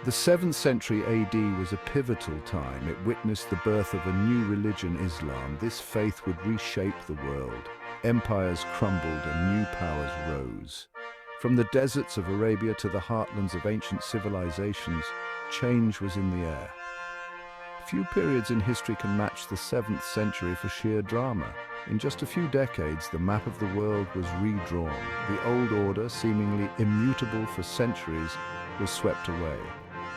The 7th century AD was a pivotal time. It witnessed the birth of a new religion, Islam. This faith would reshape the world. Empires crumbled and new powers rose. From the deserts of Arabia to the heartlands of ancient civilizations, change was in the air. Few periods in history can match the 7th century for sheer drama. In just a few decades, the map of the world was redrawn. The old order, seemingly immutable for centuries, was swept away.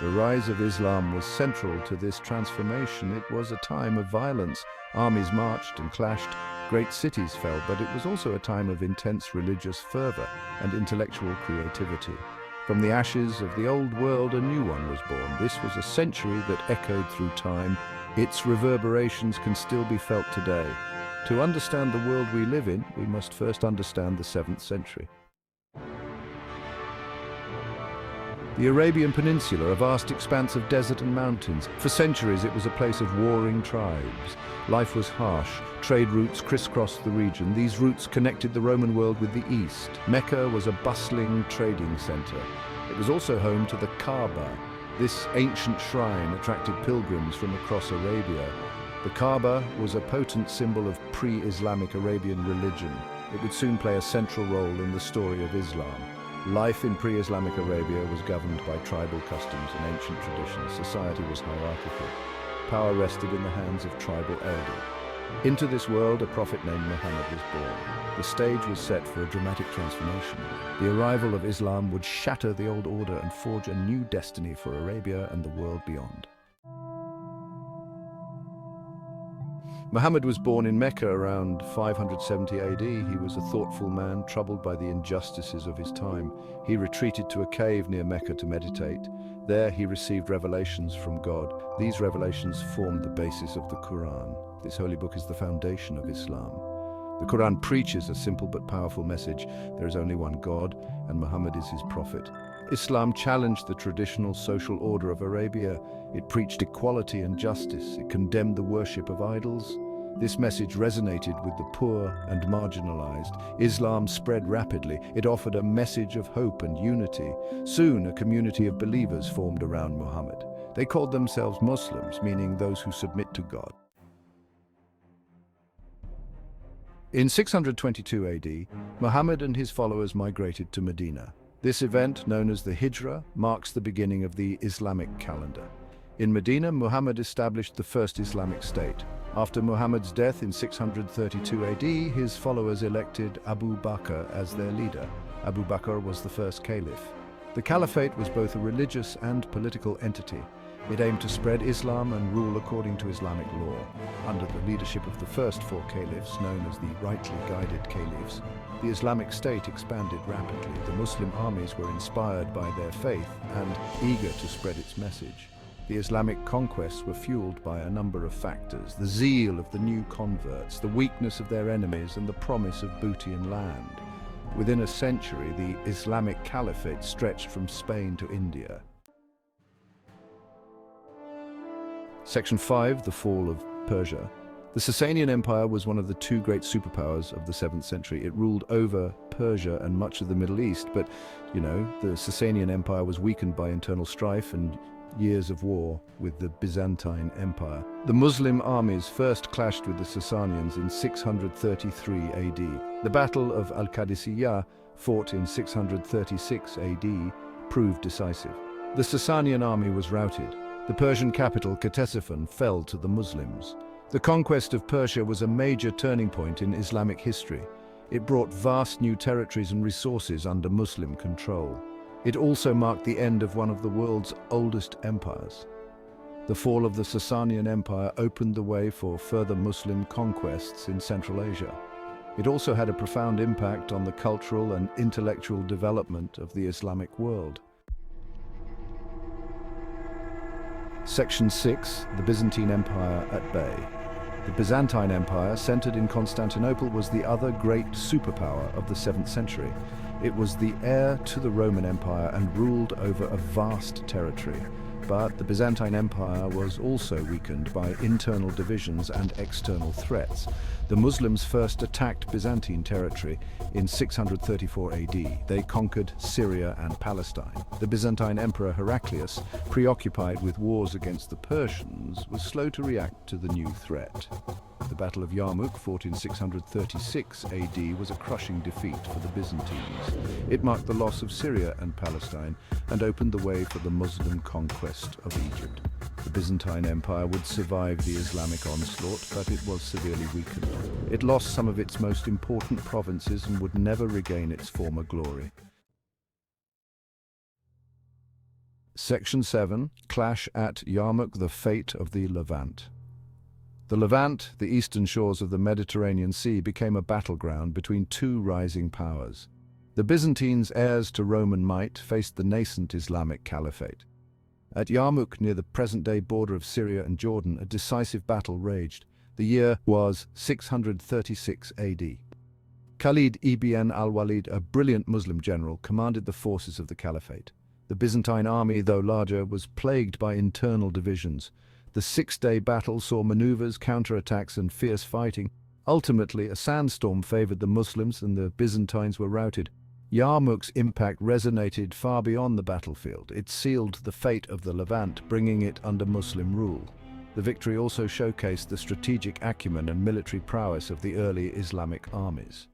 The rise of Islam was central to this transformation. It was a time of violence. Armies marched and clashed. Great cities fell, but it was also a time of intense religious fervor and intellectual creativity. From the ashes of the old world, a new one was born. This was a century that echoed through time. Its reverberations can still be felt today. To understand the world we live in, we must first understand the 7th century. The Arabian Peninsula, a vast expanse of desert and mountains. For centuries, it was a place of warring tribes. Life was harsh. Trade routes crisscrossed the region. These routes connected the Roman world with the East. Mecca was a bustling trading center. It was also home to the Kaaba. This ancient shrine attracted pilgrims from across Arabia. The Kaaba was a potent symbol of pre-Islamic Arabian religion. It would soon play a central role in the story of Islam. Life in pre-Islamic Arabia was governed by tribal customs and ancient traditions. Society was hierarchical. Power rested in the hands of tribal elders. Into this world, a prophet named Muhammad was born. The stage was set for a dramatic transformation. The arrival of Islam would shatter the old order and forge a new destiny for Arabia and the world beyond. Muhammad was born in Mecca around 570 AD. He was a thoughtful man, troubled by the injustices of his time. He retreated to a cave near Mecca to meditate. There he received revelations from God. These revelations formed the basis of the Quran. This holy book is the foundation of Islam. The Quran preaches a simple but powerful message. There is only one God, and Muhammad is his prophet. Islam challenged the traditional social order of Arabia. It preached equality and justice. It condemned the worship of idols. This message resonated with the poor and marginalized. Islam spread rapidly. It offered a message of hope and unity. Soon, a community of believers formed around Muhammad. They called themselves Muslims, meaning those who submit to God. In 622 AD, Muhammad and his followers migrated to Medina. This event, known as the Hijra, marks the beginning of the Islamic calendar. In Medina, Muhammad established the first Islamic state. After Muhammad's death in 632 AD, his followers elected Abu Bakr as their leader. Abu Bakr was the first caliph. The caliphate was both a religious and political entity. It aimed to spread Islam and rule according to Islamic law. Under the leadership of the first four caliphs, known as the rightly guided caliphs, the Islamic State expanded rapidly. The Muslim armies were inspired by their faith and eager to spread its message. The Islamic conquests were fueled by a number of factors: the zeal of the new converts, the weakness of their enemies, and the promise of booty and land. Within a century, the Islamic Caliphate stretched from Spain to India. Section 5, the Fall of Persia. The Sassanian Empire was one of the two great superpowers of the 7th century. It ruled over Persia and much of the Middle East, but, the Sassanian Empire was weakened by internal strife and years of war with the Byzantine Empire. The Muslim armies first clashed with the Sassanians in 633 AD. The Battle of Al-Qadisiyah, fought in 636 AD, proved decisive. The Sassanian army was routed. The Persian capital, Ctesiphon, fell to the Muslims. The conquest of Persia was a major turning point in Islamic history. It brought vast new territories and resources under Muslim control. It also marked the end of one of the world's oldest empires. The fall of the Sassanian Empire opened the way for further Muslim conquests in Central Asia. It also had a profound impact on the cultural and intellectual development of the Islamic world. Section 6, the Byzantine Empire at bay. The Byzantine Empire, centered in Constantinople, was the other great superpower of the 7th century. It was the heir to the Roman Empire and ruled over a vast territory. But the Byzantine Empire was also weakened by internal divisions and external threats. The Muslims first attacked Byzantine territory in 634 AD. They conquered Syria and Palestine. The Byzantine Emperor Heraclius, preoccupied with wars against the Persians, was slow to react to the new threat. The Battle of Yamuk, fought in 636 AD, was a crushing defeat for the Byzantines. It marked the loss of Syria and Palestine and opened the way for the Muslim conquest of Egypt. The Byzantine Empire would survive the Islamic onslaught, but it was severely weakened. It lost some of its most important provinces and would never regain its former glory. Section 7. Clash at Yamuk, the fate of the Levant. The Levant, the eastern shores of the Mediterranean Sea, became a battleground between two rising powers. The Byzantines, heirs to Roman might, faced the nascent Islamic Caliphate. At Yamuk, near the present-day border of Syria and Jordan, a decisive battle raged. The year was 636 AD. Khalid ibn al-Walid, a brilliant Muslim general, commanded the forces of the Caliphate. The Byzantine army, though larger, was plagued by internal divisions. The six-day battle saw maneuvers, counterattacks, and fierce fighting. Ultimately, a sandstorm favored the Muslims and the Byzantines were routed. Yarmouk's impact resonated far beyond the battlefield. It sealed the fate of the Levant, bringing it under Muslim rule. The victory also showcased the strategic acumen and military prowess of the early Islamic armies.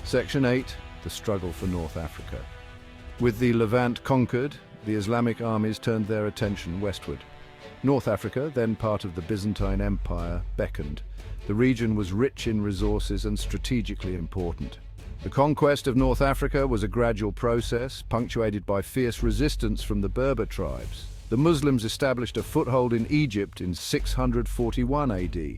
Section 8. The struggle for North Africa. With the Levant conquered, the Islamic armies turned their attention westward. North Africa, then part of the Byzantine Empire, beckoned. The region was rich in resources and strategically important. The conquest of North Africa was a gradual process, punctuated by fierce resistance from the Berber tribes. The Muslims established a foothold in Egypt in 641 AD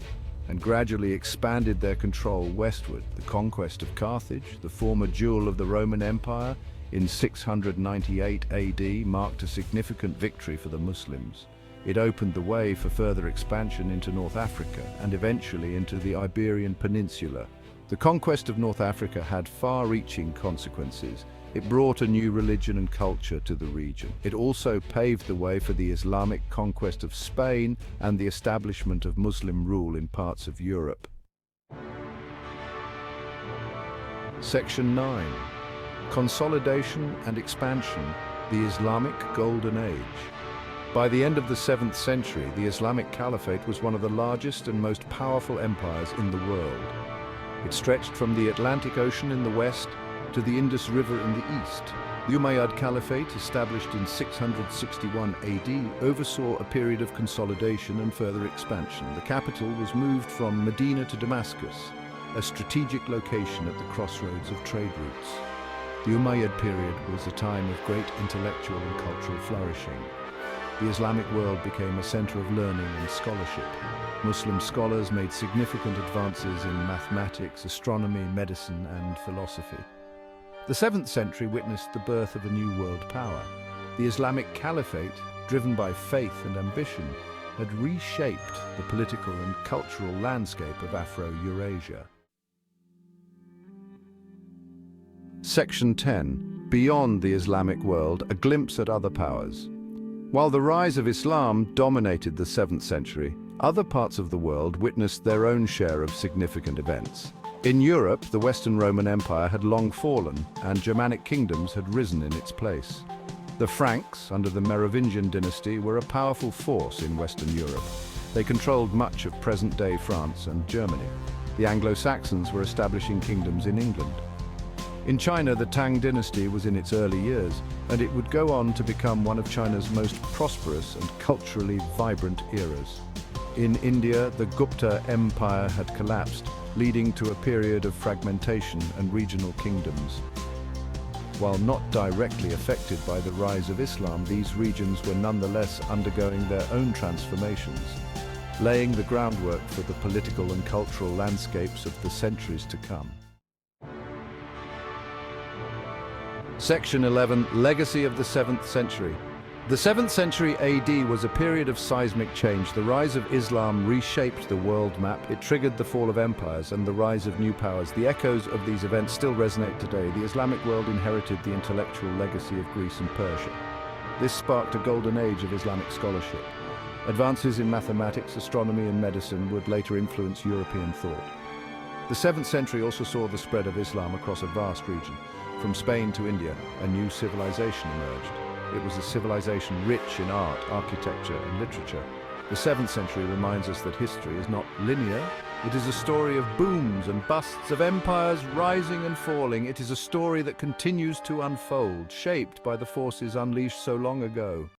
and gradually expanded their control westward. The conquest of Carthage, the former jewel of the Roman Empire, in 698 AD marked a significant victory for the Muslims. It opened the way for further expansion into North Africa and eventually into the Iberian Peninsula. The conquest of North Africa had far-reaching consequences. It brought a new religion and culture to the region. It also paved the way for the Islamic conquest of Spain and the establishment of Muslim rule in parts of Europe. Section 9. Consolidation and Expansion, the Islamic Golden Age. By the end of the 7th century, the Islamic Caliphate was one of the largest and most powerful empires in the world. It stretched from the Atlantic Ocean in the west to the Indus River in the east. The Umayyad Caliphate, established in 661 AD, oversaw a period of consolidation and further expansion. The capital was moved from Medina to Damascus, a strategic location at the crossroads of trade routes. The Umayyad period was a time of great intellectual and cultural flourishing. The Islamic world became a center of learning and scholarship. Muslim scholars made significant advances in mathematics, astronomy, medicine, and philosophy. The 7th century witnessed the birth of a new world power. The Islamic Caliphate, driven by faith and ambition, had reshaped the political and cultural landscape of Afro-Eurasia. Section 10. Beyond the Islamic world, a glimpse at other powers. While the rise of Islam dominated the 7th century, other parts of the world witnessed their own share of significant events. In Europe, the Western Roman Empire had long fallen, and Germanic kingdoms had risen in its place. The Franks, under the Merovingian dynasty, were a powerful force in Western Europe. They controlled much of present-day France and Germany. The Anglo-Saxons were establishing kingdoms in England. In China, the Tang dynasty was in its early years, and it would go on to become one of China's most prosperous and culturally vibrant eras. In India, the Gupta Empire had collapsed, leading to a period of fragmentation and regional kingdoms. While not directly affected by the rise of Islam, these regions were nonetheless undergoing their own transformations, laying the groundwork for the political and cultural landscapes of the centuries to come. Section 11. Legacy of the 7th century. The 7th century AD was a period of seismic change. The rise of Islam reshaped the world map. It triggered the fall of empires and the rise of new powers. The echoes of these events still resonate today. The Islamic world inherited the intellectual legacy of Greece and Persia. This sparked a golden age of Islamic scholarship. Advances in mathematics, astronomy, and medicine would later influence European thought. The 7th century also saw the spread of Islam across a vast region. From Spain to India, a new civilization emerged. It was a civilization rich in art, architecture, and literature. The 7th century reminds us that history is not linear. It is a story of booms and busts, of empires rising and falling. It is a story that continues to unfold, shaped by the forces unleashed so long ago.